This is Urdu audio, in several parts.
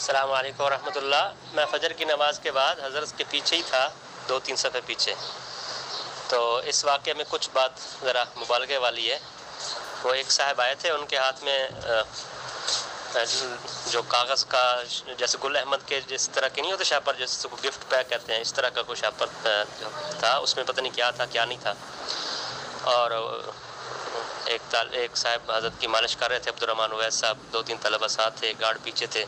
السلام علیکم ورحمۃ اللہ۔ میں فجر کی نماز کے بعد حضرت کے پیچھے ہی تھا، 2-3 صفحے پیچھے۔ تو اس واقعے میں کچھ بات ذرا مبالغے والی ہے۔ وہ ایک صاحب آئے تھے، ان کے ہاتھ میں جو کاغذ کا جیسے گل احمد کے جس طرح کے نہیں ہوتے شاپر، جیسے کو گفٹ پیک کہتے ہیں، اس طرح کا کوئی شاپر تھا، اس میں پتہ نہیں کیا تھا کیا نہیں تھا۔ اور ایک صاحب حضرت کی مالش کر رہے تھے، عبدالرحمن اویس صاحب، 2-3 طلبہ ساتھ تھے، گارڈ پیچھے تھے۔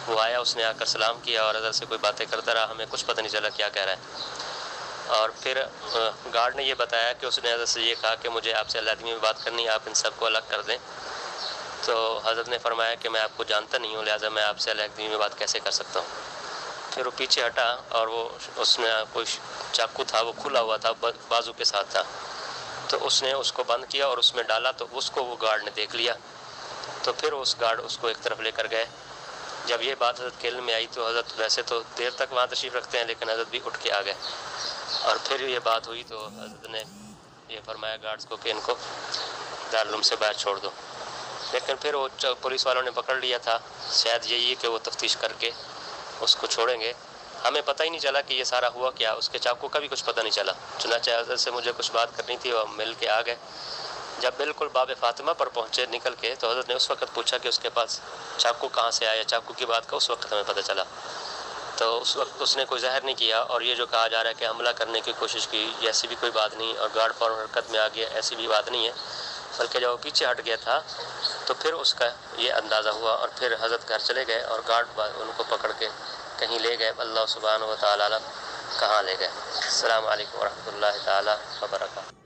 وہ آیا، اس نے آ کر سلام کیا اور حضرت سے کوئی باتیں کرتا رہا، ہمیں کچھ پتہ نہیں چلا کیا کہہ رہا ہے۔ اور پھر گارڈ نے یہ بتایا کہ اس نے حضرت سے یہ کہا کہ مجھے آپ سے علیحدگی میں بات کرنی ہے، آپ ان سب کو الگ کر دیں۔ تو حضرت نے فرمایا کہ میں آپ کو جانتا نہیں ہوں، لہٰذا میں آپ سے علیحدگی میں بات کیسے کر سکتا ہوں۔ پھر وہ پیچھے ہٹا اور وہ اس میں کوئی چاقو تھا، وہ کھلا ہوا تھا، بازو کے ساتھ تھا، تو اس نے اس کو بند کیا اور اس میں ڈالا، تو اس کو وہ گارڈ نے دیکھ لیا۔ تو پھر اس گارڈ اس کو ایک طرف لے کر گئے۔ جب یہ بات حضرت کے علم میں آئی تو حضرت ویسے تو دیر تک وہاں تشریف رکھتے ہیں، لیکن حضرت بھی اٹھ کے آ گئے۔ اور پھر یہ بات ہوئی تو حضرت نے یہ فرمایا گارڈز کو کہ ان کو دارالعلوم سے باہر چھوڑ دو۔ لیکن پھر وہ پولیس والوں نے پکڑ لیا تھا، شاید یہی ہے کہ وہ تفتیش کر کے اس کو چھوڑیں گے۔ ہمیں پتہ ہی نہیں چلا کہ یہ سارا ہوا کیا، اس کے چاقو کا بھی کچھ پتہ نہیں چلا۔ چنانچہ حضرت سے مجھے کچھ بات کرنی تھی اور مل کے آ گئے۔ جب بالکل باب فاطمہ پر پہنچے نکل کے، تو حضرت نے اس وقت پوچھا کہ اس کے پاس چاقو کہاں سے آیا، چاقو کی بات کا اس وقت ہمیں پتہ چلا۔ تو اس وقت اس نے کوئی ظاہر نہیں کیا، اور یہ جو کہا جا رہا ہے کہ حملہ کرنے کی کوشش کی، ایسی بھی کوئی بات نہیں، اور گارڈ فوراً حرکت میں آ گیا، ایسی بھی بات نہیں ہے۔ بلکہ جب وہ پیچھے ہٹ گیا تھا تو پھر اس کا یہ اندازہ ہوا، اور پھر حضرت گھر چلے گئے اور گارڈ ان کو پکڑ کے کہیں لے گئے، اللہ سبحانہ و تعالیٰ کہاں لے گئے۔ السلام علیکم ورحمۃ اللہ تعالیٰ وبرکاتہ۔